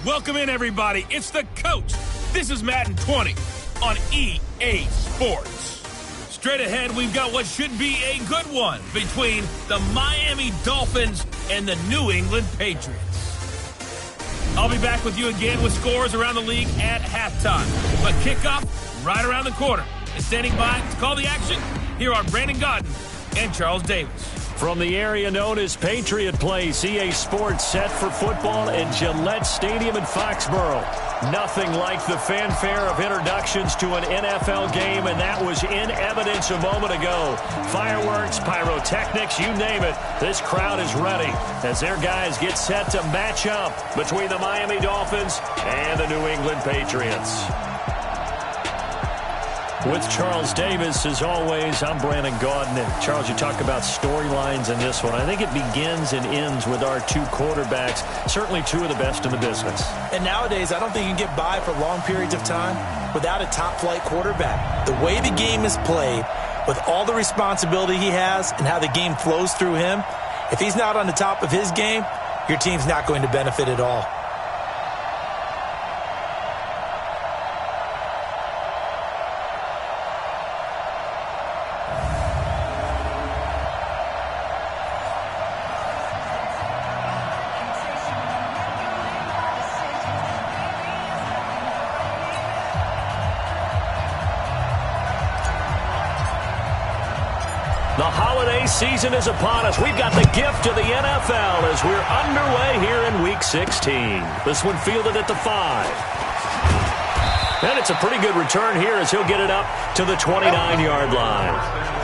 Welcome in, everybody. It's the coach. This is Madden 20 on EA Sports. Straight ahead, we've got what should be a good one between the Miami Dolphins and the New England Patriots. I'll be back with you again with scores around the league at halftime. But kickoff right around the corner. And standing by to call the action, here are Brandon Godden and Charles Davis. From the area known as Patriot Place, EA Sports set for football in Gillette Stadium in Foxborough. Nothing like the fanfare of introductions to an NFL game, and that was in evidence a moment ago. Fireworks, pyrotechnics, you name it. This crowd is ready as their guys get set to match up between the Miami Dolphins and the New England Patriots. With Charles Davis, as always, I'm Brandon Godden. And Charles, you talk about storylines in this one. I think it begins and ends with our two quarterbacks, certainly two of the best in the business. And nowadays, I don't think you can get by for long periods of time without a top-flight quarterback. The way the game is played, with all the responsibility he has and how the game flows through him, if he's not on the top of his game, your team's not going to benefit at all. The holiday season is upon us. We've got the gift of the NFL as we're underway here in Week 16. This one fielded at the 5. And it's a pretty good return here as he'll get it up to the 29-yard line.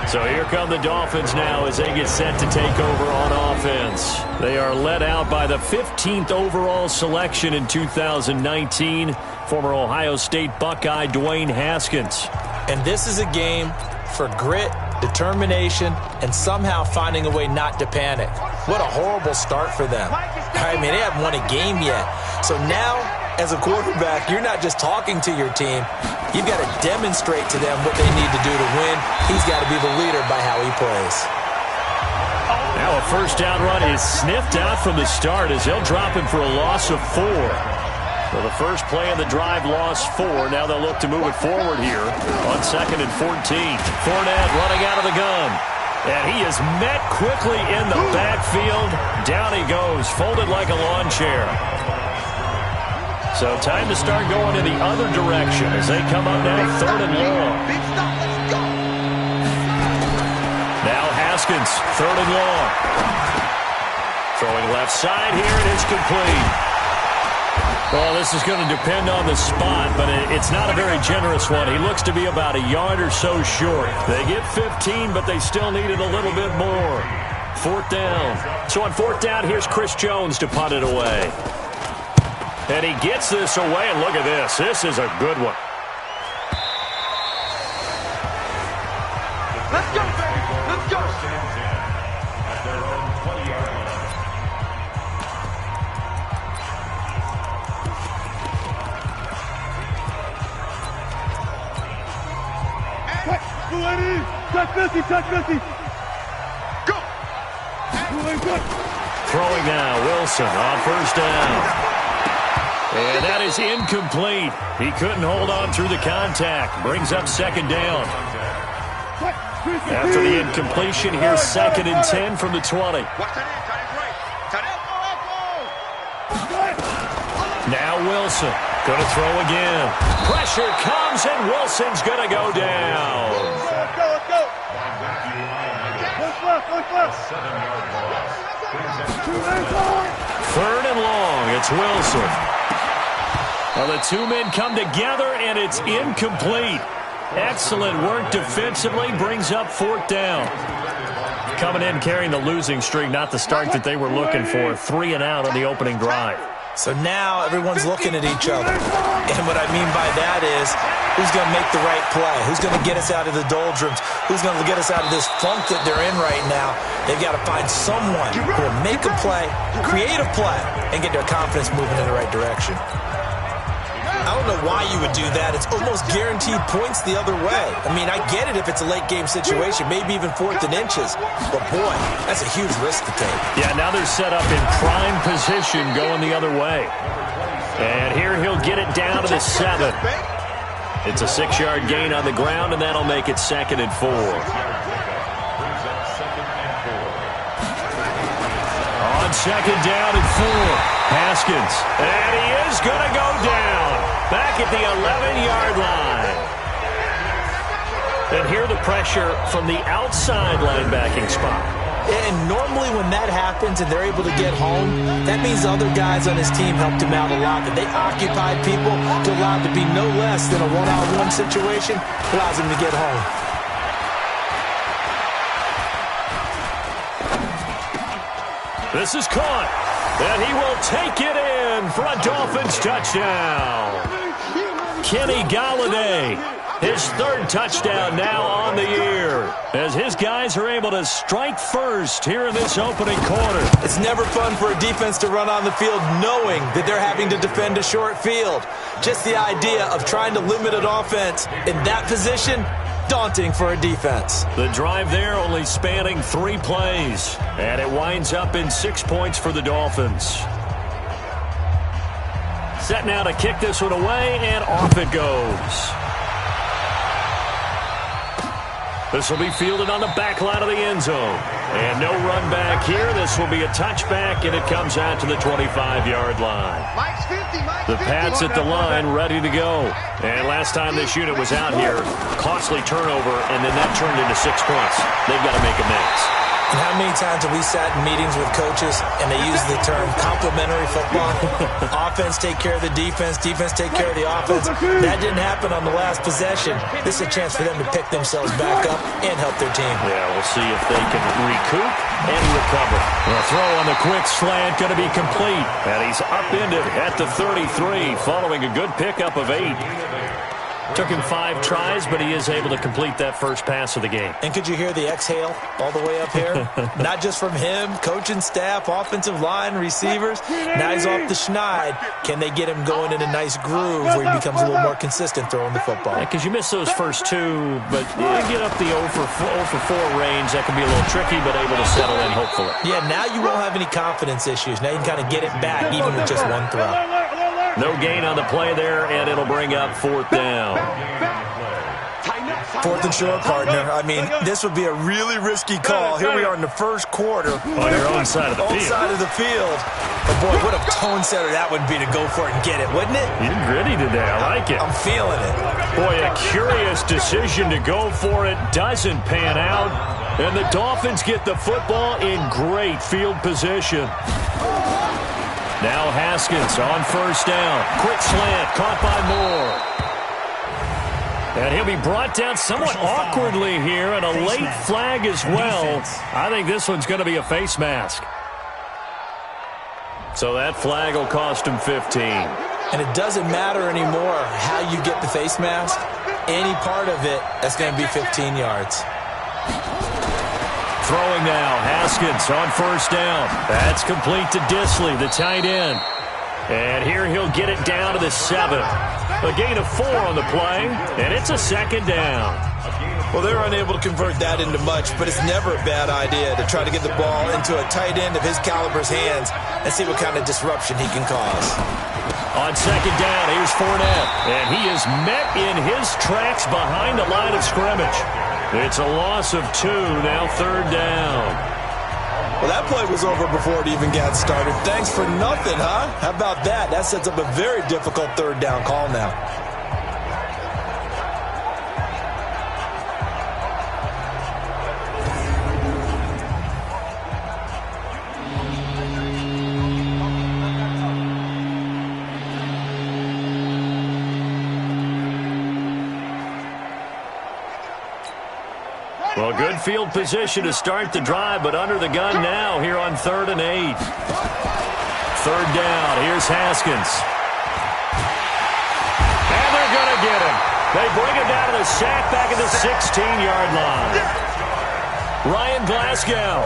So here come the Dolphins now as they get set to take over on offense. They are led out by the 15th overall selection in 2019, former Ohio State Buckeye Dwayne Haskins. And this is a game for grit, determination, and somehow finding a way not to panic. What a horrible start for them. I mean, they haven't won a game yet. So now, as a quarterback, you're not just talking to your team. You've got to demonstrate to them what they need to do to win. He's got to be the leader by how he plays. Now a first down run is sniffed out from the start as they'll drop him for a loss of 4. So the first play of the drive lost 4. Now they'll look to move it forward here on 2nd and 14. Fournette running out of the gun. And he is met quickly in the backfield. Down he goes, folded like a lawn chair. So time to start going in the other direction as they come up now 3rd and long. Now Haskins, 3rd and long. Throwing left side here, and it's complete. Well, this is going to depend on the spot, but it's not a very generous one. He looks to be about a yard or so short. They get 15, but they still needed a little bit more. 4th down. So on 4th down, here's Chris Jones to punt it away. And he gets this away, and look at this. This is a good one. Let's go, baby. Let's go. Touch 50, touch 50. Go. Throwing now, Wilson on 1st down. And that is incomplete. He couldn't hold on through the contact. Brings up 2nd down. After the incompletion, here's 2nd and 10 from the 20. Now Wilson going to throw again. Pressure comes, and Wilson's going to go down. Let's go. Look left. 3rd and long. It's Wilson. Well, the two men come together, and it's incomplete. Excellent work defensively. Brings up 4th down. Coming in carrying the losing streak, not the start that they were looking for. 3 and out on the opening drive. So now everyone's looking at each other. And what I mean by that is, who's going to make the right play? Who's going to get us out of the doldrums? Who's going to get us out of this funk that they're in right now? They've got to find someone who will make a play, create a play, and get their confidence moving in the right direction. I don't know why you would do that. It's almost guaranteed points the other way. I mean, I get it if it's a late game situation, maybe even 4th and inches. But, boy, that's a huge risk to take. Yeah, now they're set up in prime position going the other way. And here he'll get it down to the 7. It's a 6-yard gain on the ground, and that'll make it 2nd and 4. On 2nd down and 4, Haskins. And he is going to go down. Back at the 11-yard line. And here the pressure from the outside linebacking spot. And normally when that happens and they're able to get home, that means other guys on his team helped him out a lot. That they occupied people to allow it to be no less than a one-on-one situation, allows him to get home. This is caught, and he will take it in for a Dolphins touchdown. Kenny Golladay, his 3rd touchdown now on the year, as his guys are able to strike first here in this opening quarter. It's never fun for a defense to run on the field knowing that they're having to defend a short field. Just the idea of trying to limit an offense in that position, daunting for a defense. The drive there only spanning 3 plays, and it winds up in 6 points for the Dolphins. Set now to kick this one away, and off it goes. This will be fielded on the back line of the end zone. And no run back here. This will be a touchback, and it comes out to the 25-yard line. The Pats at the line, ready to go. And last time this unit was out here, costly turnover, and then that turned into 6 points. They've got to make amends. And how many times have we sat in meetings with coaches and they use the term complementary football? Offense take care of the defense, defense take care of the offense. That didn't happen on the last possession. This is a chance for them to pick themselves back up and help their team. Yeah, we'll see if they can recoup and recover. The throw on the quick slant going to be complete. And he's upended at the 33 following a good pickup of 8. Took him 5 tries, but he is able to complete that first pass of the game. And could you hear the exhale all the way up here? Not just from him, coaching staff, offensive line, receivers. Now he's off the schneid. Can they get him going in a nice groove where he becomes a little more consistent throwing the football? Because you miss those first 2, but you get up the 0 for 4 range. That can be a little tricky, but able to settle in, hopefully. Yeah, now you won't have any confidence issues. Now you can kind of get it back even with just 1 throw. No gain on the play there, and it'll bring up 4th down. 4th and short, partner. I mean, this would be a really risky call. Here we are in the first quarter. On your own side of the field. Own side of the field. But, boy, what a tone setter that would be to go for it and get it, wouldn't it? You gritty today. I like it. I'm feeling it. Boy, a curious decision to go for it. Doesn't pan out. And the Dolphins get the football in great field position. Now Haskins on 1st down. Quick slant, caught by Moore. And he'll be brought down somewhat awkwardly here, and a late flag as well. I think this one's going to be a face mask. So that flag will cost him 15. And it doesn't matter anymore how you get the face mask. Any part of it, that's going to be 15 yards. Throwing now, Haskins on 1st down. That's complete to Disley, the tight end. And here he'll get it down to the 7. A gain of 4 on the play, and it's a 2nd down. Well, they're unable to convert that into much, but it's never a bad idea to try to get the ball into a tight end of his caliber's hands and see what kind of disruption he can cause. On 2nd down, here's Fournette, and he is met in his tracks behind the line of scrimmage. It's a loss of 2, now 3rd down. Well, that play was over before it even got started. Thanks for nothing, huh? How about that? That sets up a very difficult 3rd down call now. Well, good field position to start the drive, but under the gun now here on 3rd and 8. 3rd down. Here's Haskins. And they're going to get him. They bring him down to the sack back at the 16-yard line. Ryan Glasgow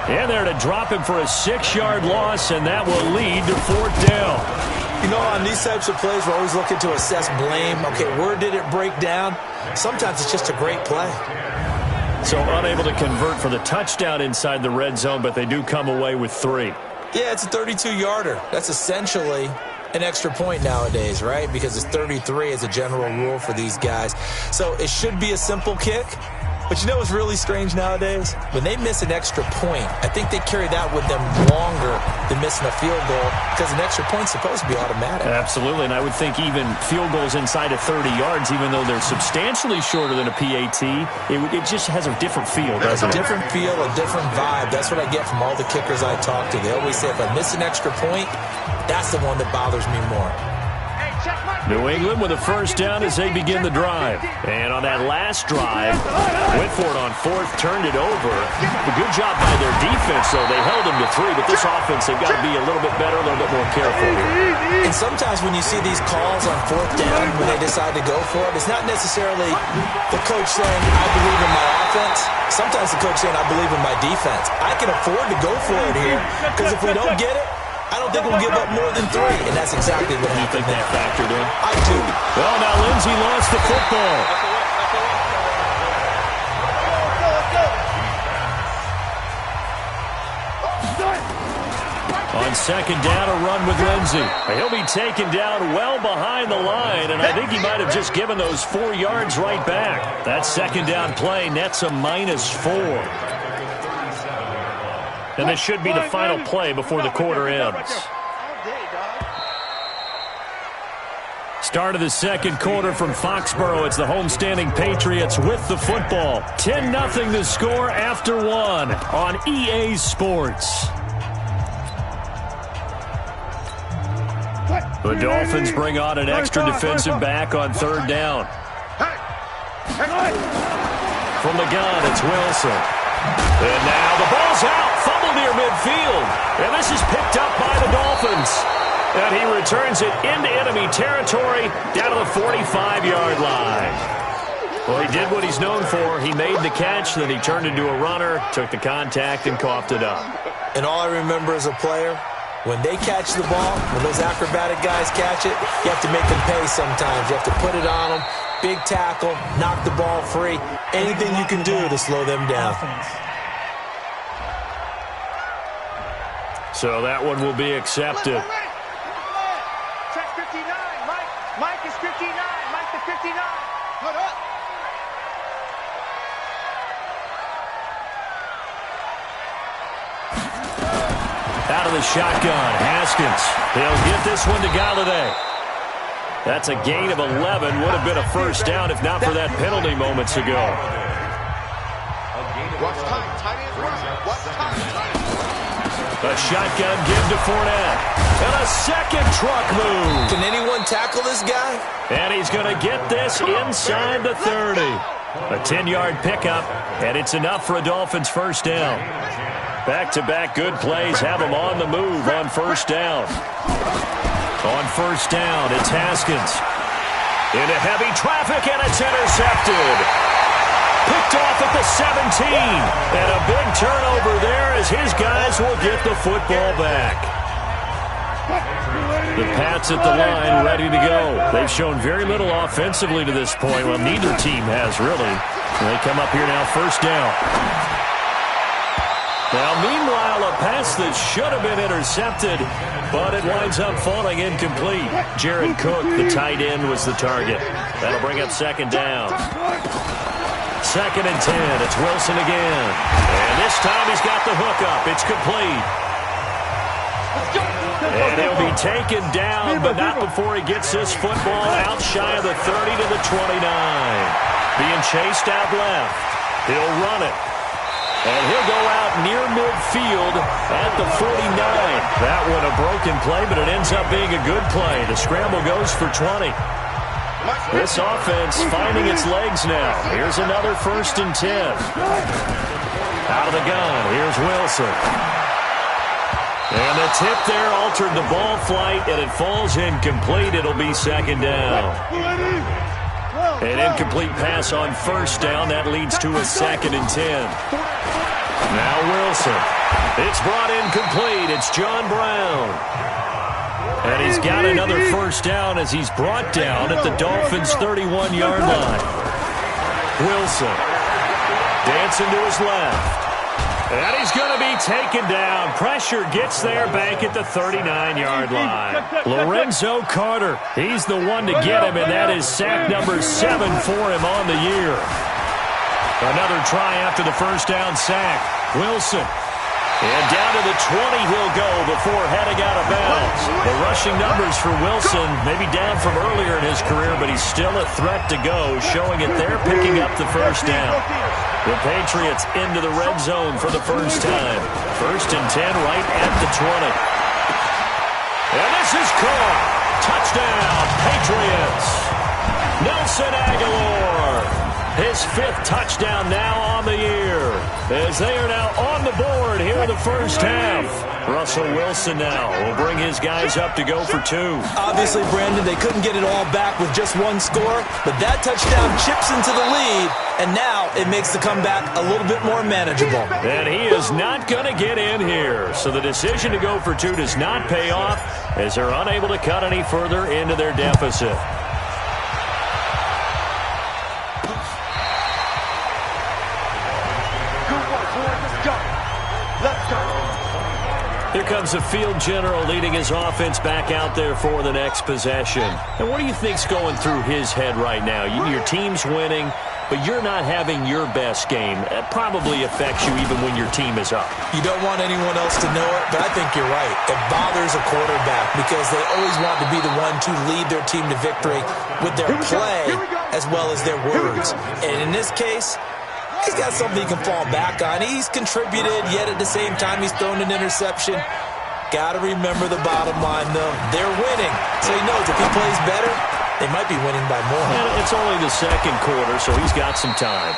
in there to drop him for a 6-yard loss, and that will lead to 4th down. You know, on these types of plays, we're always looking to assess blame. Okay, where did it break down? Sometimes it's just a great play. So unable to convert for the touchdown inside the red zone, but they do come away with 3. Yeah, it's a 32-yarder. That's essentially an extra point nowadays, right? Because it's 33 as a general rule for these guys. So it should be a simple kick. But you know what's really strange nowadays? When they miss an extra point, I think they carry that with them longer than missing a field goal because an extra point's supposed to be automatic. Absolutely, and I would think even field goals inside of 30 yards, even though they're substantially shorter than a PAT, it just has a different feel, doesn't it? A different feel, a different vibe. That's what I get from all the kickers I talk to. They always say if I miss an extra point, that's the one that bothers me more. New England with a first down as they begin the drive. And on that last drive, went for it on fourth, turned it over. A good job by their defense, though. They held them to 3, but this offense, they've got to be a little bit better, a little bit more careful here. And sometimes when you see these calls on fourth down, when they decide to go for it, it's not necessarily the coach saying, I believe in my offense. Sometimes the coach saying, I believe in my defense. I can afford to go for it here because if we don't get it, I don't think we'll give up more than 3, and that's exactly what happened. You think that factored in? I do. Well, now Lindsey lost the football. On second down, a run with Lindsey. He'll be taken down well behind the line, and I think he might have just given those 4 yards right back. That second down play nets a -4. And this should be the final play before the quarter ends. Start of the second quarter from Foxborough. It's the homestanding Patriots with the football. 10-0 the score after 1 on EA Sports. The Dolphins bring on an extra defensive back on third down. From the gun, it's Wilson. And now the ball's out. Fumble near midfield. And this is picked up by the Dolphins. And he returns it into enemy territory down to the 45-yard line. Well, he did what he's known for. He made the catch, then he turned into a runner, took the contact, and coughed it up. And all I remember as a player, when they catch the ball, when those acrobatic guys catch it, you have to make them pay sometimes. You have to put it on them. Big tackle, knock the ball free. Anything you can do to slow them down. So that one will be accepted. Check 59. Mike is 59. Mike the 59. Put up. Out of the shotgun, Haskins. He'll get this one to Galladay. That's a gain of 11. Would have been a first down if not for that penalty moments ago. A shotgun give to Fournette. And a second truck move. Can anyone tackle this guy? And he's going to get this inside the 30. A 10-yard pickup, and it's enough for a Dolphins first down. Back-to-back good plays have him on the move on first down. On first down, it's Haskins. Into heavy traffic, and it's intercepted. Picked off at the 17. And a big turnover there as his guys will get the football back. The Pats at the line ready to go. They've shown very little offensively to this point. Well, neither team has, really. And they come up here now, first down. Now, meanwhile, a pass that should have been intercepted, but it winds up falling incomplete. Jared Cook, the tight end, was the target. That'll bring up second down. Second and 10. It's Wilson again. And this time he's got the hook up. It's complete. And he'll be taken down, but not before he gets this football out shy of the 30 to the 29. Being chased out left. He'll run it. And he'll go out near midfield at the 49. That one a broken play, but it ends up being a good play. The scramble goes for 20. This offense finding its legs now. Here's another first and 10. Out of the gun, here's Wilson. And the tip there altered the ball flight, and it falls incomplete. It'll be second down. An incomplete pass on first down. That leads to a second and 10. Now Wilson. It's brought in complete. It's John Brown. And he's got another first down as he's brought down at the Dolphins' 31-yard line. Wilson dancing to his left. And he's going to be taken down. Pressure gets there back at the 39-yard line. Lorenzo Carter, he's the one to get him, and that is sack number 7 for him on the year. Another try after the first down sack. Wilson. And down to the 20 he'll go before heading out of bounds. The rushing numbers for Wilson maybe down from earlier in his career, but he's still a threat to go, showing it they're picking up the first down. The Patriots into the red zone for the first time. 1st and 10 right at the 20. And this is caught. Touchdown, Patriots. Nelson Aguilar. His 5th touchdown now on the year, as they are now on the board here in the first half. Russell Wilson now will bring his guys up to go for 2. Obviously, Brandon, they couldn't get it all back with just one score, but that touchdown chips into the lead, and now it makes the comeback a little bit more manageable. And he is not going to get in here, so the decision to go for 2 does not pay off, as they're unable to cut any further into their deficit. Here comes the field general leading his offense back out there for the next possession. And what do you think's going through his head right now? Your team's winning, but you're not having your best game. That probably affects you even when your team is up. You don't want anyone else to know it, but I think you're right. It bothers a quarterback because they always want to be the one to lead their team to victory with their play as well as their words. And in this case, he's got something he can fall back on. He's contributed, yet at the same time he's thrown an interception. Got to remember the bottom line, though. They're winning, so he knows if he plays better, they might be winning by more. And it's only the second quarter, so he's got some time.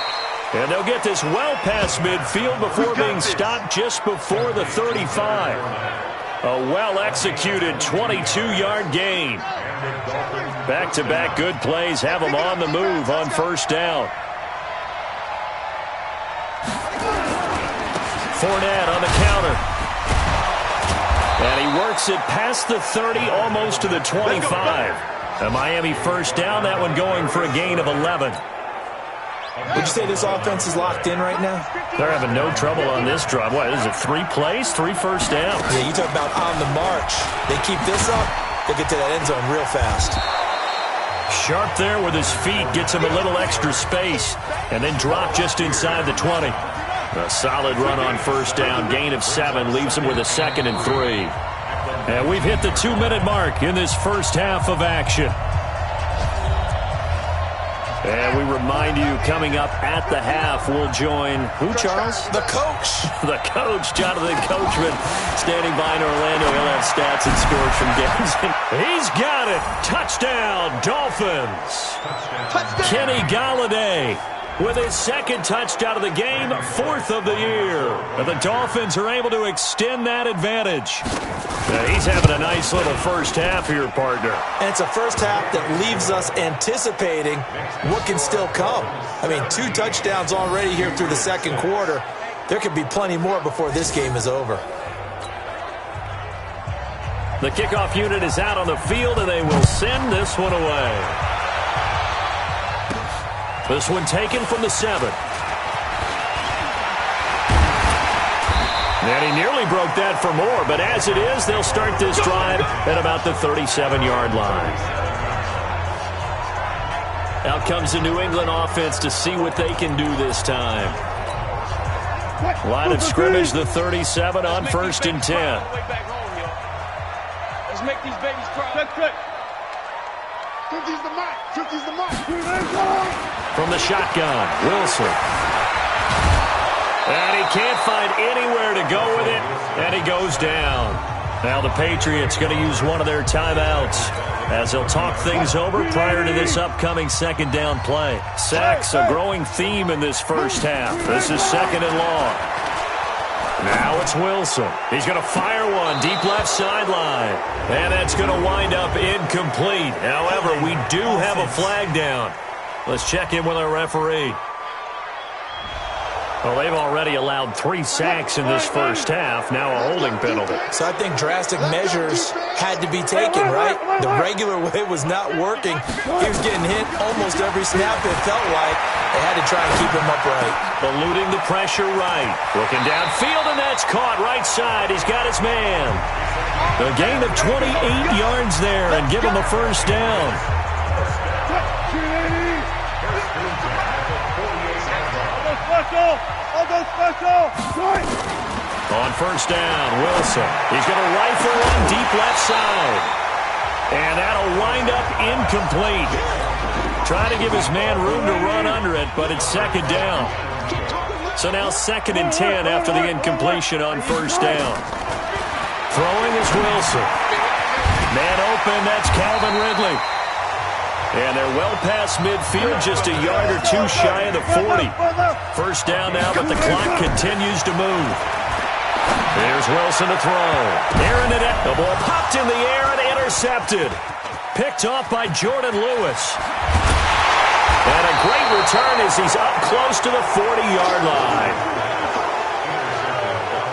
And they'll get this well past midfield before being stopped just before the 35. A well-executed 22-yard gain. Back-to-back good plays have him on the move on first down. Fournette on the counter. And he works it past the 30, almost to the 25. A Miami first down, that one going for a gain of 11. Would you say this offense is locked in right now? They're having no trouble on this drive. What, is it 3 plays, 3 first downs? Yeah, you talk about on the march. They keep this up, they'll get to that end zone real fast. Sharp there with his feet, gets him a little extra space, and then drop just inside the 20. A solid run on first down, gain of 7, leaves him with a 2nd and 3. And we've hit the 2-minute mark in this first half of action. And we remind you, coming up at the half, we'll join who, Charles? The coach. The coach, Jonathan Coachman, standing by in Orlando. He'll have stats and scores from games. He's got it. Touchdown, Dolphins. Touchdown. Kenny Golladay with his 2nd touchdown of the game, 4th of the year. And the Dolphins are able to extend that advantage. He's having a nice little first half here, partner. And it's a first half that leaves us anticipating what can still come. I mean, 2 touchdowns already here through the second quarter. There could be plenty more before this game is over. The kickoff unit is out on the field, and they will send this one away. This one taken from the 7. And he nearly broke that for more, but as it is, they'll start this drive at about the 37-yard line. Out comes the New England offense to see what they can do this time. Line of scrimmage, the 37 on 1st and 10. Let's make these babies cry. Good. 50's the mark. 50's the mark. From the shotgun, Wilson. And he can't find anywhere to go with it, and he goes down. Now the Patriots going to use one of their timeouts as they'll talk things over prior to this upcoming 2nd down play. Sacks, a growing theme in this first half. This is 2nd and long. Now it's Wilson. He's going to fire one deep left sideline. And that's going to wind up incomplete. However, we do have a flag down. Let's check in with our referee. Well, they've already allowed 3 sacks in this first half. Now a holding penalty. So I think drastic measures had to be taken, right? The regular way was not working. He was getting hit almost every snap, it felt like. They had to try and keep him upright. Eluding the pressure right. Looking downfield, and that's caught right side. He's got his man. A gain of 28 yards there and give him a first down. On first down, Wilson. He's going to rifle one deep left side. And that'll wind up incomplete. Trying to give his man room to run under it, but it's second down. So now 2nd and 10 after the incompletion on first down. Throwing is Wilson. Man open, that's Calvin Ridley. And they're well past midfield, just a yard or two shy of the 40. First down now, but the clock continues to move. There's Wilson to throw. Aaron it at the ball, popped in the air and intercepted. Picked off by Jordan Lewis. And a great return as he's up close to the 40-yard line.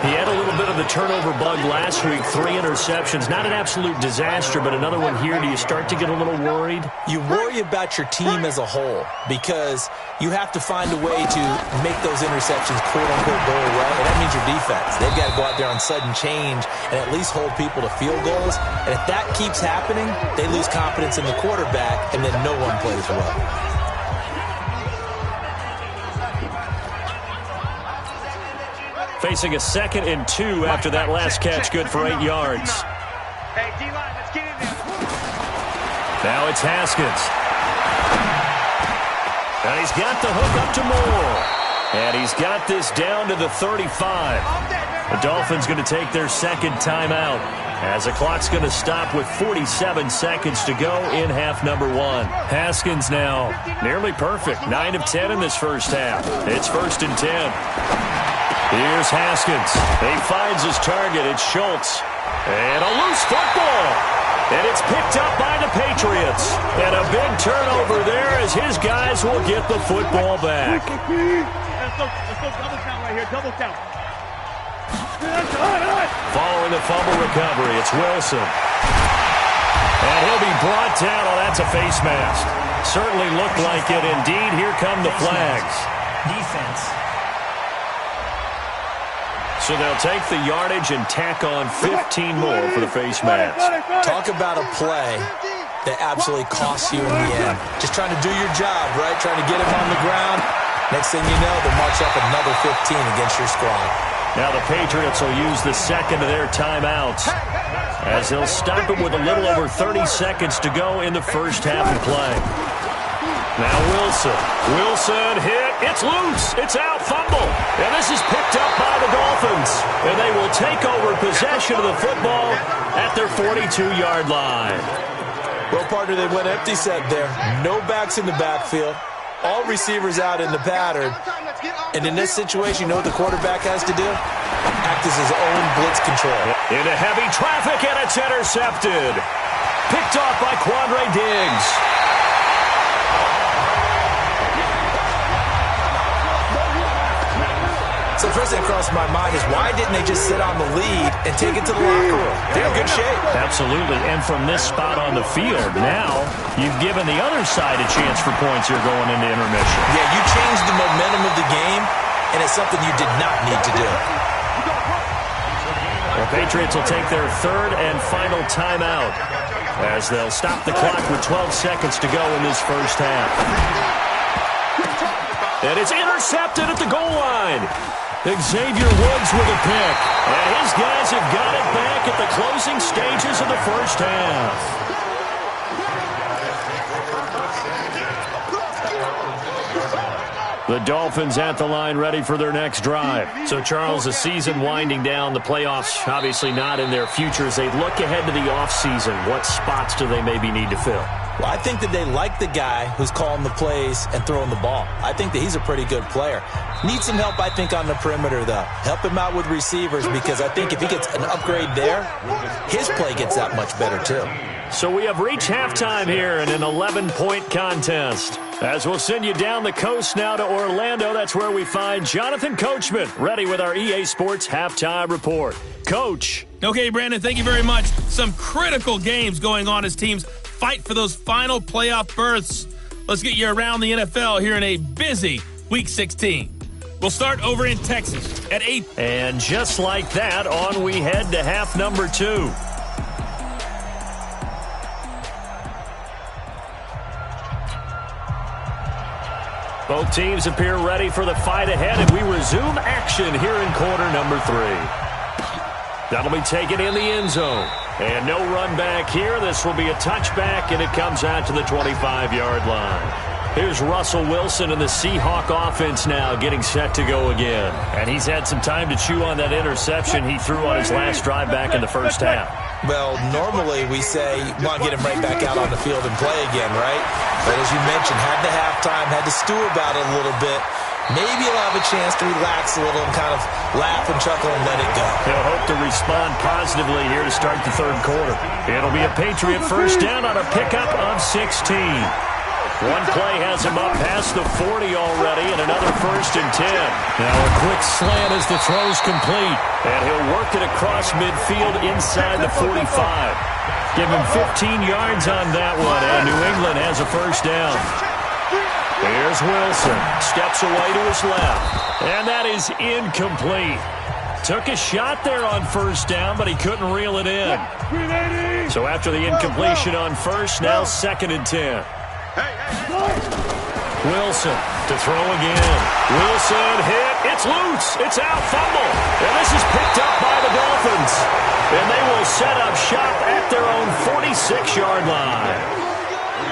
He had a little bit of the turnover bug last week, 3 interceptions. Not an absolute disaster, but another one here. Do you start to get a little worried? You worry about your team as a whole because you have to find a way to make those interceptions, quote-unquote, go away. And that means your defense. They've got to go out there on sudden change and at least hold people to field goals. And if that keeps happening, they lose confidence in the quarterback, and then no one plays well. Facing a 2nd and 2 after that last catch, good for 8 yards. Hey, D-line, let's get in there. Now it's Haskins. And he's got the hook up to Moore. And he's got this down to the 35. The Dolphins going to take their 2nd timeout as the clock's going to stop with 47 seconds to go in half number 1. Haskins now nearly perfect. 9 of 10 in this first half. It's 1st and 10. Here's Haskins. He finds his target. It's Schultz. And a loose football. And it's picked up by the Patriots. And a big turnover there as his guys will get the football back. Let's go double count right here. Double count. Following the fumble recovery, it's Wilson. And he'll be brought down. Oh, that's a face mask. Certainly looked like it. Indeed, here come the flags. Defense. So they'll take the yardage and tack on 15 more for the face mask. Talk about a play that absolutely costs you in the end. Just trying to do your job, right? Trying to get him on the ground. Next thing you know, they'll march up another 15 against your squad. Now the Patriots will use the 2nd of their timeouts as they'll stop it with a little over 30 seconds to go in the first half of play. Now Wilson. Wilson hit. It's loose. It's out. Fumble. And this is picked up by the Dolphins. And they will take over possession of the football at their 42-yard line. Well, partner, they went empty set there. No backs in the backfield. All receivers out in the pattern. And in this situation, you know what the quarterback has to do? Act as his own blitz control. Into heavy traffic, and it's intercepted. Picked off by Quandre Diggs. So first thing that crossed my mind is why didn't they just sit on the lead and take it to the locker room? They're in good shape. Absolutely, and from this spot on the field, now you've given the other side a chance for points here going into intermission. Yeah, you changed the momentum of the game, and it's something you did not need to do. The Patriots will take their 3rd and final timeout as they'll stop the clock with 12 seconds to go in this first half. And it's intercepted at the goal line. Xavier Woods with a pick. And his guys have got it back at the closing stages of the first half. The Dolphins at the line ready for their next drive. So, Charles, the season winding down, the playoffs obviously not in their future. As they look ahead to the offseason, what spots do they maybe need to fill? Well, I think that they like the guy who's calling the plays and throwing the ball. I think that he's a pretty good player. Needs some help, I think, on the perimeter, though. Help him out with receivers because I think if he gets an upgrade there, his play gets that much better, too. So we have reached halftime here in an 11-point contest. As we'll send you down the coast now to Orlando, that's where we find Jonathan Coachman, ready with our EA Sports Halftime Report. Coach. Okay, Brandon, thank you very much. Some critical games going on as teams fight for those final playoff berths. let's get you around the NFL here in a busy Week 16. We'll start over in Texas at 8. And just like that, on we head to half number 2. Both teams appear ready for the fight ahead, and we resume action here in quarter number 3. That'll be taken in the end zone. And no run back here. This will be a touchback, and it comes out to the 25-yard line. Here's Russell Wilson and the Seahawk offense now getting set to go again. And he's had some time to chew on that interception he threw on his last drive back in the first half. Well, normally we say you want to get him right back out on the field and play again, right? But as you mentioned, had the halftime, had to stew about it a little bit. Maybe he'll have a chance to relax a little and kind of laugh and chuckle and let it go. He'll hope to respond positively here to start the third quarter. It'll be a Patriot first down on a pickup of 16. One play has him up past the 40 already, and another first and 10. Now a quick slant as the throw's complete. And he'll work it across midfield inside the 45. Give him 15 yards on that one, and New England has a first down. Here's Wilson. Steps away to his left. And that is incomplete. Took a shot there on first down, but he couldn't reel it in. So after the incompletion on first, now second and 10. Wilson to throw again. Wilson hit. It's loose. It's out. Fumble. And this is picked up by the Dolphins. And they will set up shop at their own 46-yard line.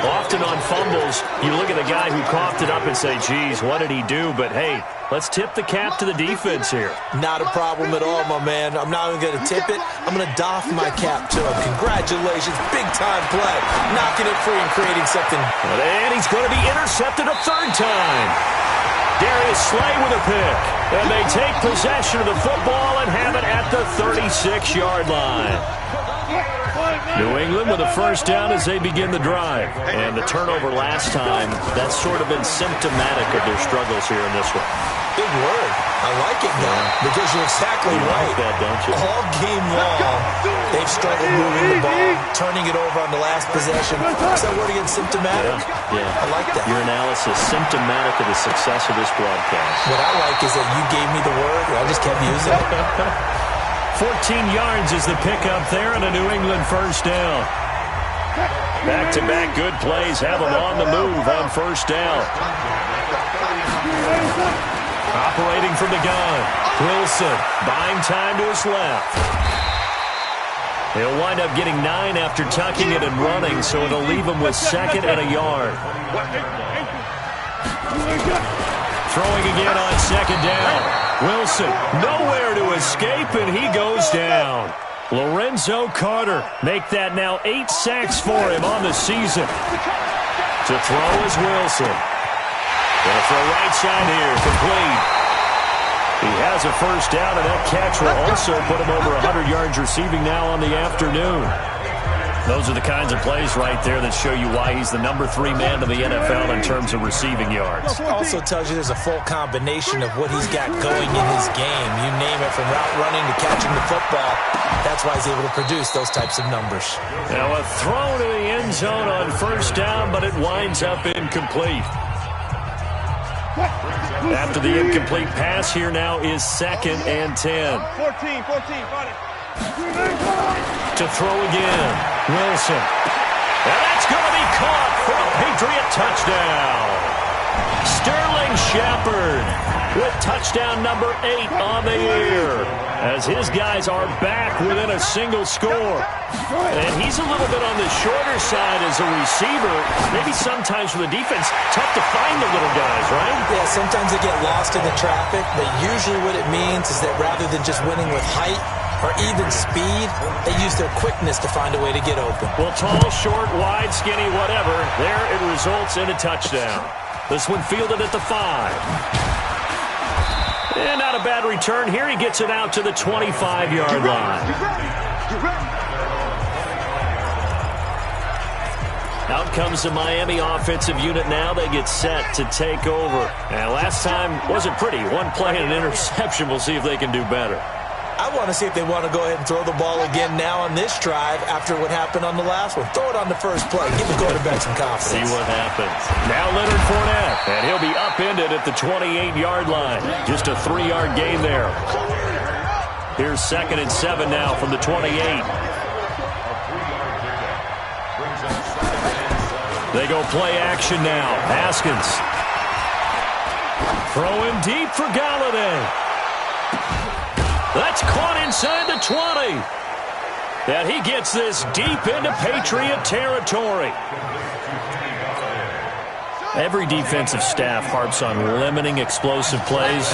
Often on fumbles, you look at the guy who coughed it up and say, geez, what did he do? But, hey, let's tip the cap to the defense here. Not a problem at all, my man. I'm not even going to tip it. I'm going to doff my cap to him. Congratulations. Big-time play. Knocking it free and creating something. And he's going to be intercepted a third time. Darius Slay with a pick. And they take possession of the football and have it at the 36-yard line. New England with a first down as they begin the drive. And the turnover last time, that's sort of been symptomatic of their struggles here in this one. Big word. I like it now because you're exactly right. Like that, don't you? All game long, they've struggled moving the ball, turning it over on the last possession. Is that word again, symptomatic? Yeah. I like that. Your analysis, symptomatic of the success of this broadcast. What I like is that you gave me the word, and I just kept using it. 14 yards is the pickup there, and a New England first down. Back-to-back good plays have them on the move on first down. Operating from the gun. Wilson buying time to his left. He'll wind up getting 9 after tucking it and running, so it'll leave him with second and a yard. Throwing again on second down. Wilson nowhere to escape, and he goes down. Lorenzo Carter make that now 8 sacks for him on the season. To throw is Wilson. Gonna throw right side here, complete. He has a first down, and that catch will also put him over 100 yards receiving now on the afternoon. Those are the kinds of plays right there that show you why he's the number 3 man of the NFL in terms of receiving yards. Also tells you there's a full combination of what he's got going in his game. You name it, from route running to catching the football. That's why he's able to produce those types of numbers. Now a throw to the end zone on first down, but it winds up incomplete. After the incomplete pass, here now is second and 10. 14, buddy. To throw again, Wilson. And that's going to be caught for a Patriot touchdown. Sterling Shepard with touchdown number 8 on the year, as his guys are back within a single score. And he's a little bit on the shorter side as a receiver. Maybe sometimes for the defense, tough to find the little guys, right? Yeah, sometimes they get lost in the traffic, but usually what it means is that rather than just winning with height or even speed, they use their quickness to find a way to get open. Well, tall, short, wide, skinny, whatever, there it results in a touchdown. This one fielded at the 5. And not a bad return here. He gets it out to the 25-yard line. Out comes the Miami offensive unit now. They get set to take over. And last time wasn't pretty. One play and an interception. We'll see if they can do better. I want to see if they want to go ahead and throw the ball again now on this drive after what happened on the last one. Throw it on the first play. Give the quarterback some confidence. See what happens. Now Leonard Fournette, and he'll be upended at the 28-yard line. Just a 3-yard gain there. Here's 2nd and 7 now from the 28. They go play action now. Haskins. Throw him deep for Galladay. That's caught inside the 20. And he gets this deep into Patriot territory. Every defensive staff harps on limiting explosive plays.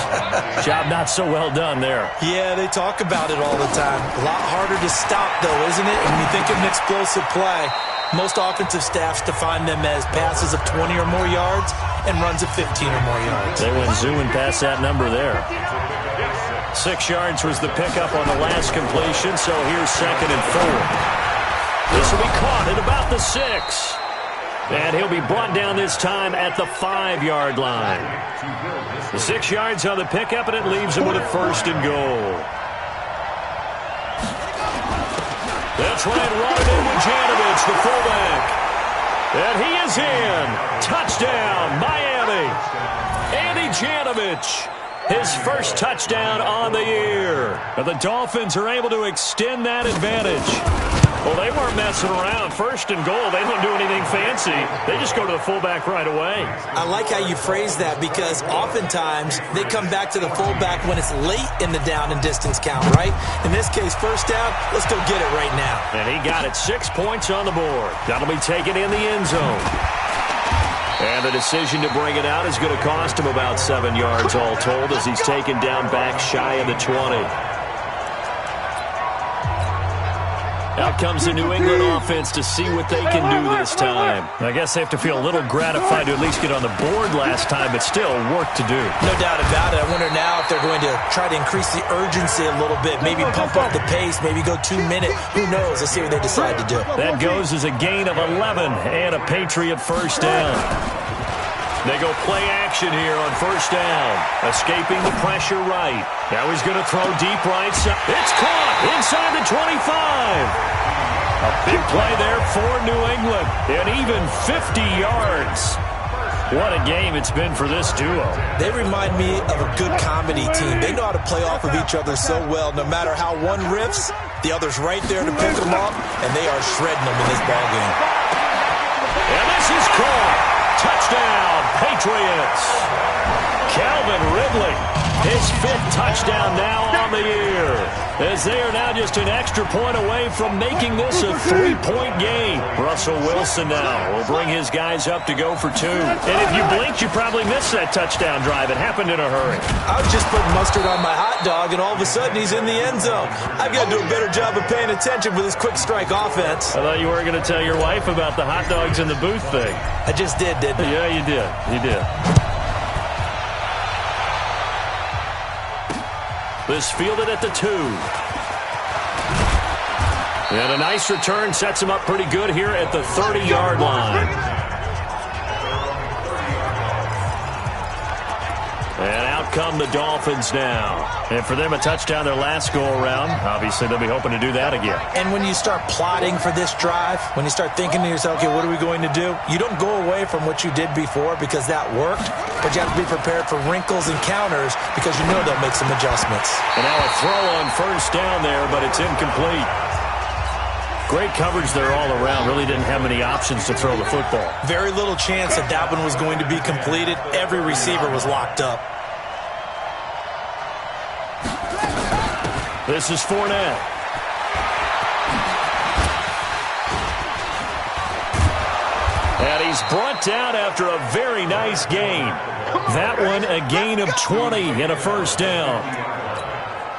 Job not so well done there. Yeah, they talk about it all the time. A lot harder to stop, though, isn't it? When you think of an explosive play, most offensive staffs define them as passes of 20 or more yards and runs of 15 or more yards. They went zooming past that number there. 6 yards was the pickup on the last completion, so here's 2nd and 4. This will be caught at about the 6. And he'll be brought down this time at the 5-yard line. The 6 yards on the pickup, and it leaves him with a 1st and goal. That's right, running in with Janovich, the fullback. And he is in. Touchdown, Miami. Andy Janovich, his first touchdown on the year. And the Dolphins are able to extend that advantage. Well, they weren't messing around. 1st and goal, they don't do anything fancy. They just go to the fullback right away. I like how you phrase that because oftentimes they come back to the fullback when it's late in the down and distance count, right? In this case, 1st down, let's go get it right now. And he got it. 6 points on the board. That'll be taken in the end zone. And the decision to bring it out is going to cost him about 7 yards all told as he's taken down back shy of the 20. Out comes the New England offense to see what they can do this time. I guess they have to feel a little gratified to at least get on the board last time, but still work to do. No doubt about it. I wonder now if they're going to try to increase the urgency a little bit, maybe pump up the pace, maybe go 2 minutes. Who knows? Let's see what they decide to do. That goes as a gain of 11 and a Patriot 1st down. They go play action here on 1st down. Escaping the pressure right. Now he's going to throw deep right side. It's caught inside the 25. A big play there for New England. And even 50 yards. What a game it's been for this duo. They remind me of a good comedy team. They know how to play off of each other so well. No matter how one riffs, the other's right there to pick them up, and they are shredding them in this ballgame. And this is caught. Touchdown, Patriots. Calvin Ridley, his 5th touchdown now on the year. As they are now just an extra point away from making this a 3-point game. Russell Wilson now will bring his guys up to go for 2. And if you blinked, you probably missed that touchdown drive. It happened in a hurry. I was just putting mustard on my hot dog, and all of a sudden he's in the end zone. I've got to do a better job of paying attention for this quick strike offense. I thought you were going to tell your wife about the hot dogs in the booth thing. I just did, didn't I? Yeah, you did. You did. This fielded at the 2. And a nice return sets him up pretty good here at the 30-yard line. And out come the Dolphins now. And for them, a touchdown their last go-around. Obviously, they'll be hoping to do that again. And when you start plotting for this drive, when you start thinking to yourself, okay, what are we going to do? You don't go away from what you did before because that worked, but you have to be prepared for wrinkles and counters because you know they'll make some adjustments. And now a throw on 1st down there, but it's incomplete. Great coverage there all around. Really didn't have many options to throw the football. Very little chance that one was going to be completed. Every receiver was locked up. This is Fournette. And he's brought down after a very nice gain. That one a gain of 20 and a 1st down.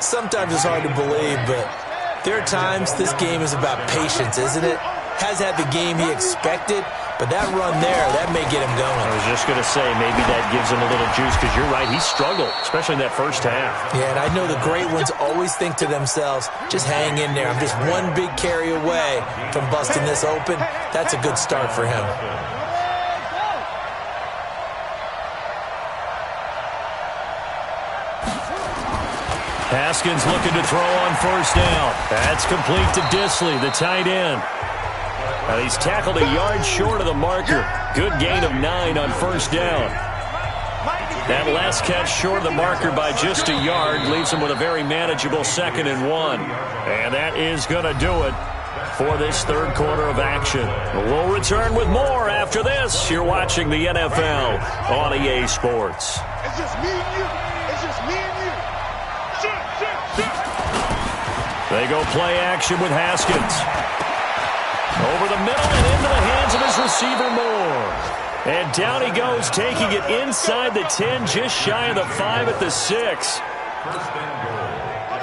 Sometimes it's hard to believe, but there are times this game is about patience, isn't it? Has had the game he expected, but that run there, that may get him going. I was just going to say, maybe that gives him a little juice because you're right, he struggled, especially in that 1st half. Yeah, and I know the great ones always think to themselves, just hang in there. I'm just one big carry away from busting this open. That's a good start for him. Haskins looking to throw on first down. That's complete to Disley, the tight end. And he's tackled a yard short of the marker. Good gain of 9 on first down. That last catch short of the marker by just a yard leaves him with a very manageable 2nd and 1. And that is going to do it for this third quarter of action. We'll return with more after this. You're watching the NFL on EA Sports. It's just me and you. It's just me and you. Shoot. They go play action with Haskins. Over the middle and into the hands of his receiver Moore. And down he goes, taking it inside the 10, just shy of the 5 at the 6.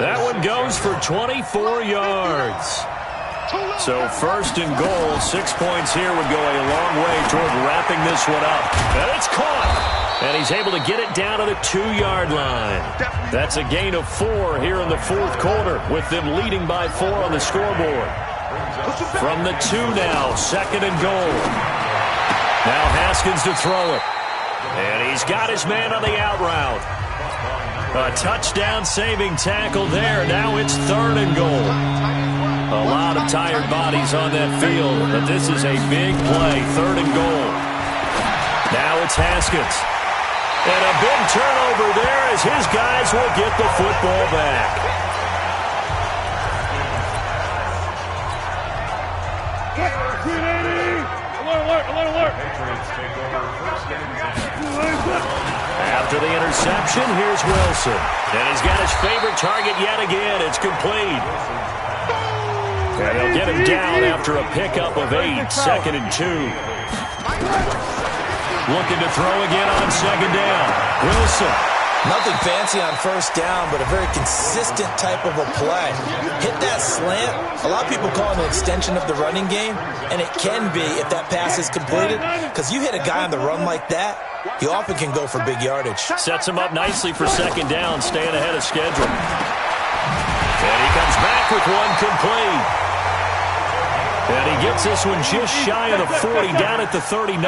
That one goes for 24 yards. So first and goal, 6 points here would go a long way toward wrapping this one up. And it's caught. And he's able to get it down to the 2-yard line. That's a gain of 4 here in the fourth quarter, with them leading by 4 on the scoreboard. From the 2 now, 2nd and goal. Now Haskins to throw it. And he's got his man on the out route. A touchdown-saving tackle there. Now it's 3rd and goal. A lot of tired bodies on that field, but this is a big play. 3rd and goal. Now it's Haskins. And a big turnover there as his guys will get the football back. Alert. After the interception, here's Wilson. And he's got his favorite target yet again. It's complete. And they'll get him down after a pickup of 8, 2nd and 2. Looking to throw again on 2nd down. Wilson. Nothing fancy on first down, but a very consistent type of a play. Hit that slant. A lot of people call it an extension of the running game, and it can be if that pass is completed, because you hit a guy on the run like that, he often can go for big yardage. Sets him up nicely for 2nd down, staying ahead of schedule. And he comes back with one complete. And he gets this one just shy of the 40, down at the 39.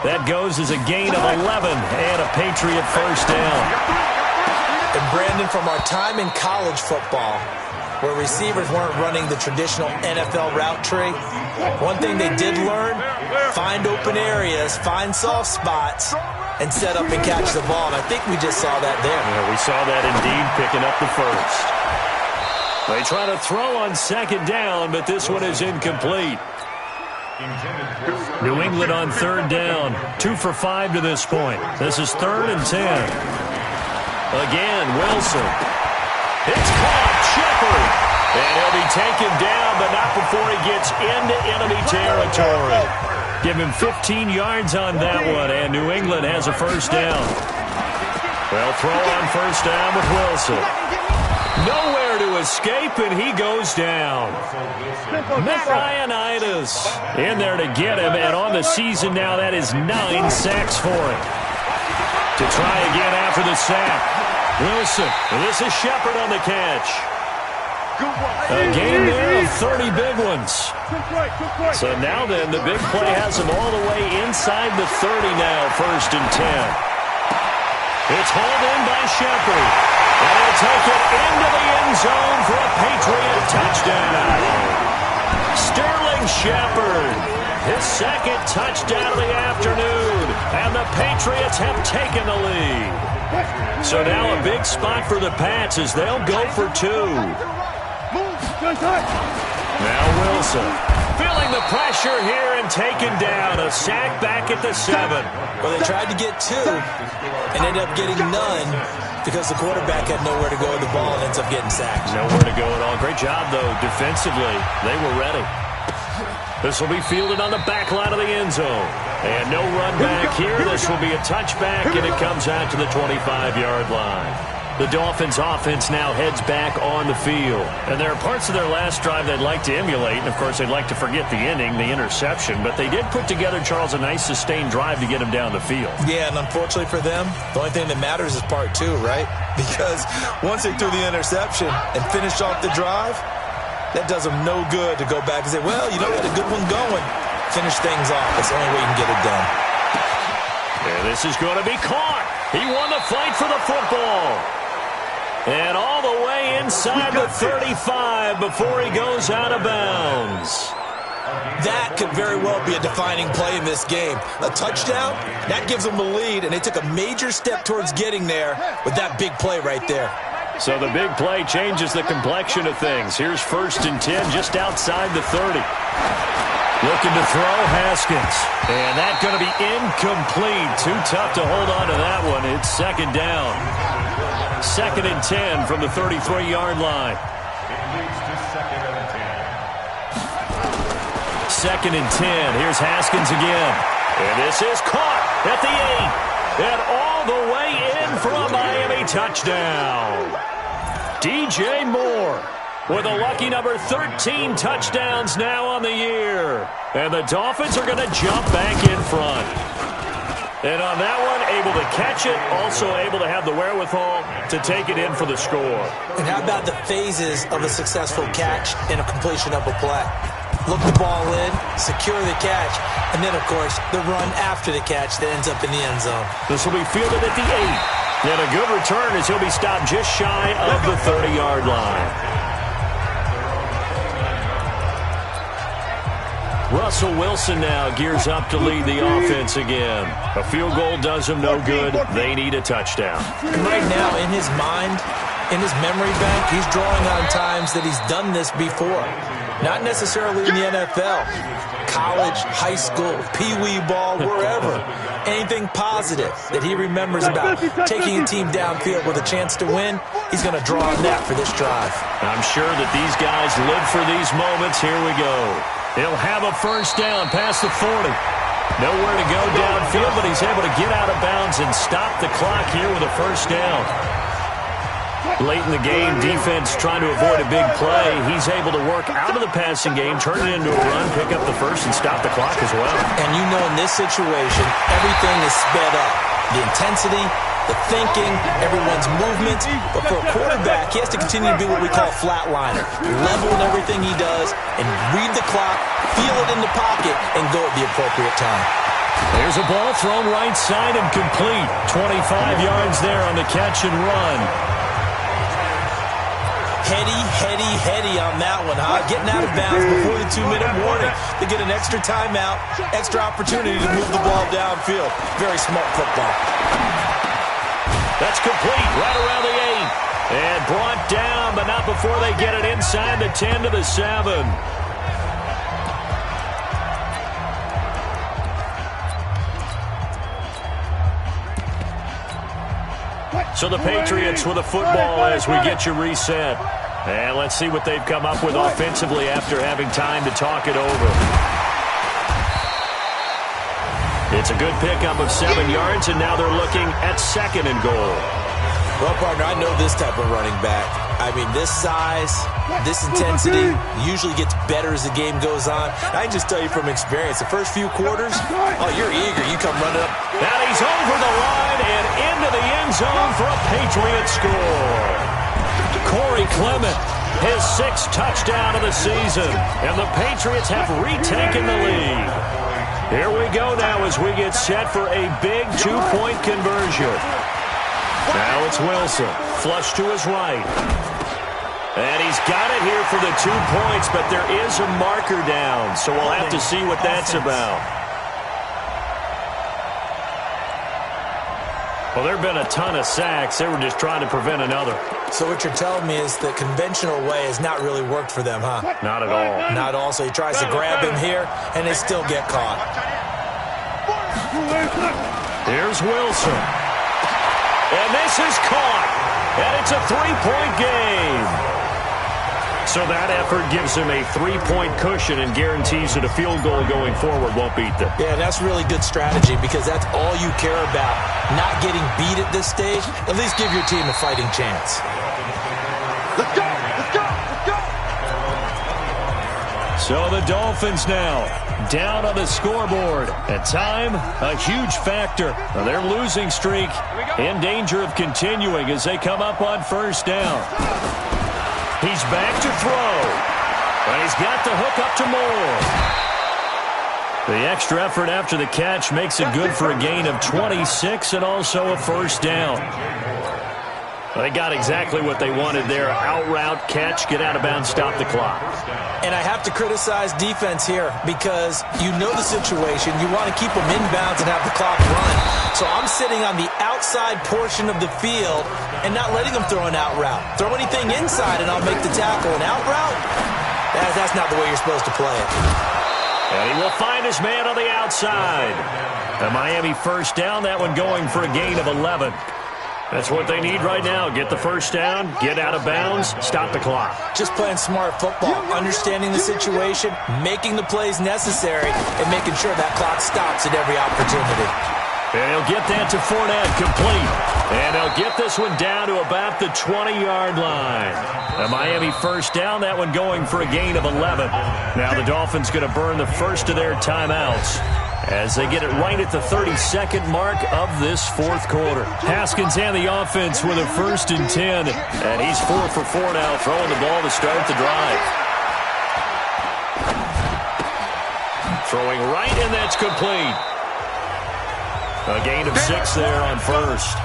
That goes as a gain of 11 and a Patriot first down. And Brandon, from our time in college football, where receivers weren't running the traditional NFL route tree, one thing they did learn, find open areas, find soft spots, and set up and catch the ball. And I think we just saw that there. Yeah, we saw that indeed, picking up the first. They try to throw on 2nd down, but this one is incomplete. New England on 3rd down. 2 for 5 to this point. This is 3rd and 10. Again, Wilson. It's caught. Shepard. And he'll be taken down, but not before he gets into enemy territory. Give him 15 yards on that one, and New England has a first down. Well, throw on first down with Wilson. Nowhere to escape, and he goes down. Marianitis in there to get him, and on the season now, that is 9 sacks for him. To try again after the sack. Wilson, and this is Shepard on the catch. A game there of 30 big ones. So now then, the big play has him all the way inside the 30 now, 1st and 10. It's hauled in by Shepard. And he'll take it into the end zone for a Patriot touchdown. Sterling Shepard, his 2nd touchdown of the afternoon. And the Patriots have taken the lead. So now a big spot for the Pats as they'll go for 2. Now Wilson, feeling the pressure here and taken down. A sack back at the 7. Well, they tried to get 2 and ended up getting none because the quarterback had nowhere to go with the ball and ends up getting sacked. Nowhere to go at all. Great job, though, defensively. They were ready. This will be fielded on the back line of the end zone. And no run back here. This will be a touchback, and it comes out to the 25-yard line. The Dolphins offense now heads back on the field. And there are parts of their last drive they'd like to emulate. And, of course, they'd like to forget the ending, the interception. But they did put together, Charles, a nice sustained drive to get him down the field. Yeah, and unfortunately for them, the only thing that matters is part 2, right? Because once they threw the interception and finished off the drive, that does them no good to go back and say, well, you know, we had a good one going. Finish things off. That's the only way you can get it done. And this is going to be caught. He won the fight for the football. And all the way inside the 35 before he goes out of bounds. That could very well be a defining play in this game. A touchdown, that gives them the lead, and they took a major step towards getting there with that big play right there. So the big play changes the complexion of things. Here's 1st and 10 just outside the 30. Looking to throw, Haskins. And that's going to be incomplete. Too tough to hold on to that one. It's 2nd down. 2nd and 10 from the 33-yard line. 2nd and 10. Here's Haskins again. And this is caught at the 8. And all the way in for a Miami touchdown. DJ Moore with a lucky number 13 touchdowns now on the year. And the Dolphins are going to jump back in front. And on that one, able to catch it, also able to have the wherewithal to take it in for the score. And how about the phases of a successful catch and a completion of a play? Look the ball in, secure the catch, and then, of course, the run after the catch that ends up in the end zone. This will be fielded at the 8. And a good return as he'll be stopped just shy of the 30-yard line. Russell Wilson now gears up to lead the offense again. A field goal does him no good. They need a touchdown. And right now, in his mind, in his memory bank, he's drawing on times that he's done this before. Not necessarily in the NFL. College, high school, pee-wee ball, wherever. Anything positive that he remembers about taking a team downfield with a chance to win, he's going to draw on that for this drive. I'm sure that these guys live for these moments. Here we go. He'll have a 1st down past the 40. Nowhere to go downfield, but he's able to get out of bounds and stop the clock here with a 1st down. Late in the game, defense trying to avoid a big play. He's able to work out of the passing game, turn it into a run, pick up the 1st, and stop the clock as well. And you know in this situation, everything is sped up. The intensity, the thinking, everyone's movements. But for a quarterback, he has to continue to be what we call a flatliner. Level in everything he does and read the clock, feel it in the pocket, and go at the appropriate time. There's a ball thrown right side and complete. 25 yards there on the catch and run. Heady on that one, huh? Getting out of bounds before the 2-minute warning to get an extra timeout, extra opportunity to move the ball downfield. Very smart football. That's complete right around the 8. And brought down, but not before they get it inside the 10 to the 7. So the Patriots with a football as we get you reset. And let's see what they've come up with offensively after having time to talk it over. It's a good pickup of 7 yards, and now they're looking at 2nd and goal. Well, partner, I know this type of running back. I mean, this size, this intensity usually gets better as the game goes on. I can just tell you from experience, the first few quarters, oh, you're eager. You come running up. Now he's over the line and into the end zone for a Patriot score. Corey Clement, his 6th touchdown of the season, and the Patriots have retaken the lead. Here we go now as we get set for a big 2-point conversion. Now it's Wilson, flush to his right. And he's got it here for the 2 points, but there is a marker down, so we'll have to see what that's about. Well, there have been a ton of sacks. They were just trying to prevent another. So what you're telling me is the conventional way has not really worked for them, huh? Not at all. Not at all. So he tries to grab him here, and they still get caught. Here's Wilson. And this is caught. And it's a 3-point game. So that effort gives him a 3-point cushion and guarantees that a field goal going forward won't beat them. Yeah, that's really good strategy because that's all you care about. Not getting beat at this stage. At least give your team a fighting chance. Let's go! Let's go! Let's go! So the Dolphins now down on the scoreboard. At time, a huge factor. Their losing streak in danger of continuing as they come up on 1st down. He's back to throw. And he's got the hook up to Moore. The extra effort after the catch makes it good for a gain of 26 and also a 1st down. They got exactly what they wanted there. Out route, catch, get out of bounds, stop the clock. And I have to criticize defense here because you know the situation. You want to keep them inbounds and have the clock run. So I'm sitting on the outside portion of the field and not letting them throw an out route. Throw anything inside and I'll make the tackle. An out route? That's not the way you're supposed to play it. And he will find his man on the outside. The Miami first down, that one going for a gain of 11. That's what they need right now. Get the first down, get out of bounds, stop the clock. Just playing smart football, understanding the situation, making the plays necessary, and making sure that clock stops at every opportunity. And he'll get that to Fournette, complete. And he'll get this one down to about the 20-yard line. The Miami first down, that one going for a gain of 11. Now the Dolphins going to burn the first of their timeouts as they get it right at the 32nd mark of this fourth quarter. Haskins and the offense with a 1st and 10. And he's 4 for 4 now, throwing the ball to start the drive. Throwing right, and that's complete. A gain of 6 there on first.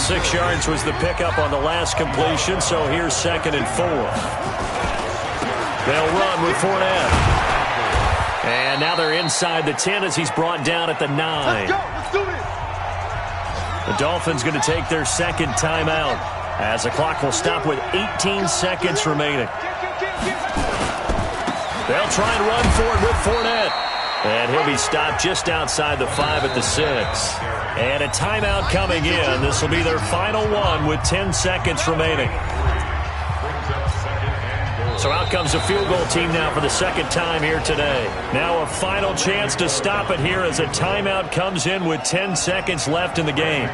6 yards was the pickup on the last completion, so here's 2nd and 4. They'll run with Fournette. And now they're inside the 10 as he's brought down at the 9. Let's do this. The Dolphins going to take their second timeout as the clock will stop with 18 seconds remaining. They'll try and run for it with Fournette. And he'll be stopped just outside the 5 at the 6. And a timeout coming in. This will be their final one with 10 seconds remaining. So out comes the field goal team now for the second time here today. Now a final chance to stop it here as a timeout comes in with 10 seconds left in the game.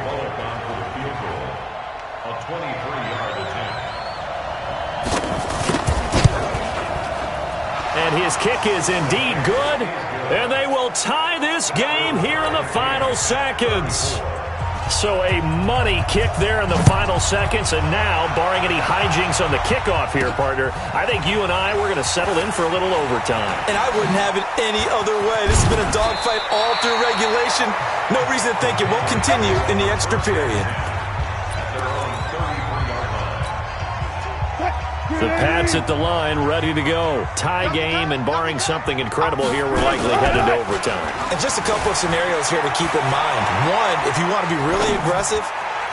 And his kick is indeed good. And they will tie this game here in the final seconds. So a money kick there in the final seconds. And now, barring any hijinks on the kickoff here, partner, I think you and I, we're going to settle in for a little overtime. And I wouldn't have it any other way. This has been a dogfight all through regulation. No reason to think it won't continue in the extra period. The Pats at the line, ready to go. Tie game, and barring something incredible here, we're likely headed to overtime. And just a couple of scenarios here to keep in mind. One, if you want to be really aggressive,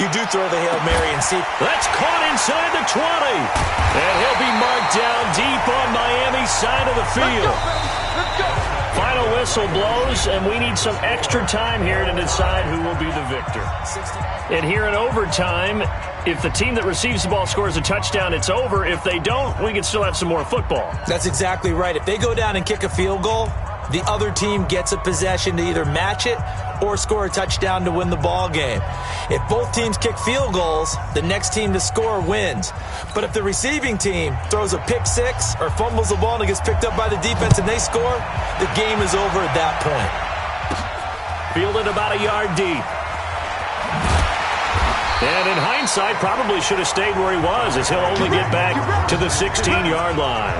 you do throw the Hail Mary and see. That's caught inside the 20. And he'll be marked down deep on Miami's side of the field. Final whistle blows, and we need some extra time here to decide who will be the victor. And here in overtime, if the team that receives the ball scores a touchdown, it's over. If they don't, we can still have some more football. That's exactly right. If they go down and kick a field goal, the other team gets a possession to either match it or score a touchdown to win the ball game. If both teams kick field goals, the next team to score wins. But if the receiving team throws a pick six or fumbles the ball and it gets picked up by the defense and they score, the game is over at that point. Fielded about a yard deep. And in hindsight, probably should have stayed where he was, as he'll only get back to the 16-yard line.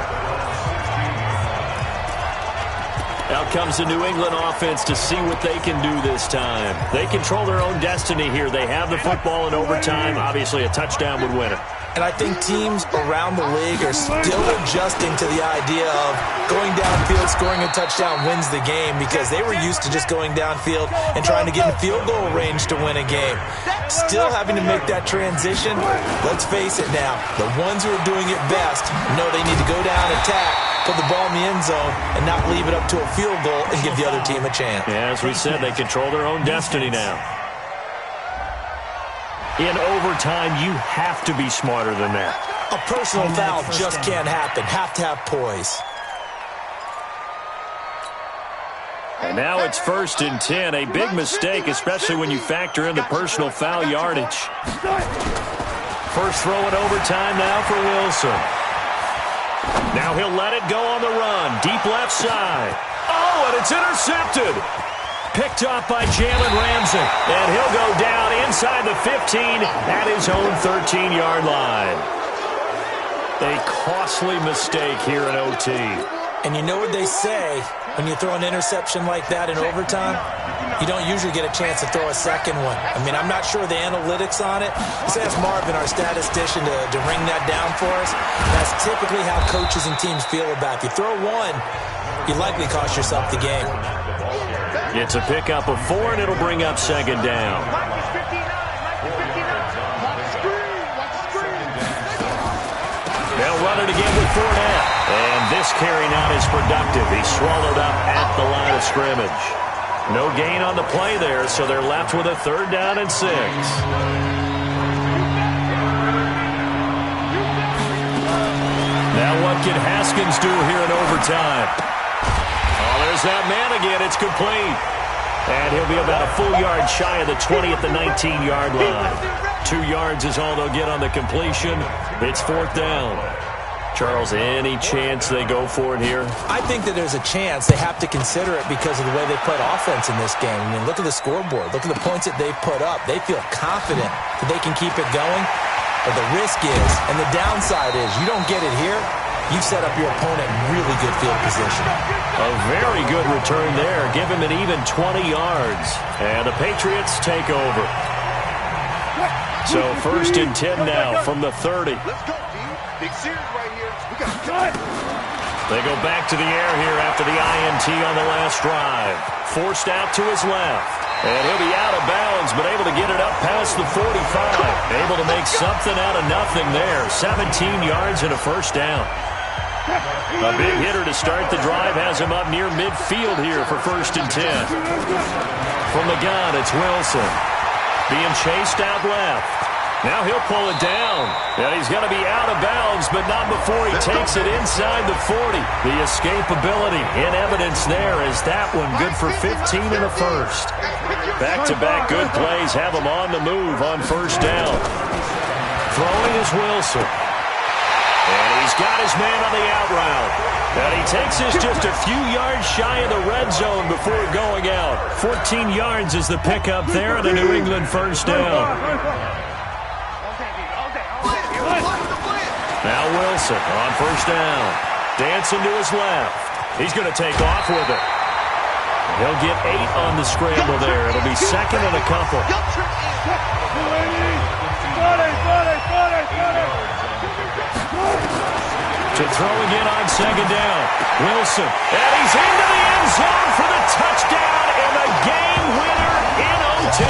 Out comes the New England offense to see what they can do this time. They control their own destiny here. They have the football in overtime. Obviously, a touchdown would win it. And I think teams around the league are still adjusting to the idea of going downfield, scoring a touchdown wins the game, because they were used to just going downfield and trying to get in field goal range to win a game. Still having to make that transition. Let's face it now, the ones who are doing it best know they need to go down, attack, put the ball in the end zone, and not leave it up to a field goal and give the other team a chance. Yeah, as we said, they control their own destiny now. In overtime, you have to be smarter than that. A personal foul just can't happen. Have to have poise. And now it's 1st and 10. A big mistake, especially when you factor in the personal foul yardage. First throw in overtime now for Wilson. Now he'll let it go on the run. Deep left side. Oh, and it's intercepted. Picked off by Jalen Ramsey. And he'll go down inside the 15 at his own 13-yard line. A costly mistake here in OT. And you know what they say when you throw an interception like that in overtime? You don't usually get a chance to throw a second one. I mean, I'm not sure the analytics on it. Let's ask Marvin, our statistician, to ring that down for us. That's typically how coaches and teams feel about it. If you throw one, you likely cost yourself the game. It's a pickup of 4, and it'll bring up second down. They'll run it again with Fournette. And this carry not as productive. He's swallowed up at the line of scrimmage. No gain on the play there, so they're left with a 3rd down and 6. Now what can Haskins do here in overtime? Oh, there's that man again. It's complete. And he'll be about a full yard shy of the 20 at the 19-yard line. 2 yards is all they'll get on the completion. It's 4th down. Charles, any chance they go for it here? I think that there's a chance. They have to consider it because of the way they played offense in this game. I mean, look at the scoreboard. Look at the points that they've put up. They feel confident that they can keep it going. But the risk is, and the downside is, you don't get it here, you've set up your opponent in really good field position. A very good return there. Give him an even 20 yards. And the Patriots take over. So 1st and 10 now from the 30. Let's go, D. Big series right here. We got They go back to the air here after the INT on the last drive. Forced out to his left. And he'll be out of bounds, but able to get it up past the 45. Able to make something out of nothing there. 17 yards and a 1st down. A big hitter to start the drive has him up near midfield here for 1st and 10. From the gun, it's Wilson. Being chased out left. Now he'll pull it down. And he's going to be out of bounds, but not before he takes it inside the 40. The escapability in evidence there as that one good for 15 and a 1st. Back-to-back good plays have him on the move on 1st down. Throwing is Wilson. And he's got his man on the out route. And he takes this just a few yards shy of the red zone before going out. 14 yards is the pickup there and a New England 1st down. Now Wilson on 1st down. Dancing to his left. He's going to take off with it. He'll get 8 on the scramble there. It'll be 2nd and a couple. To throw again on 2nd down. Wilson. And he's into the end zone for the touchdown and the game winner in OT.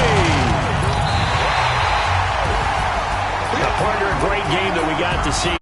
A partner, a great game that we got to see.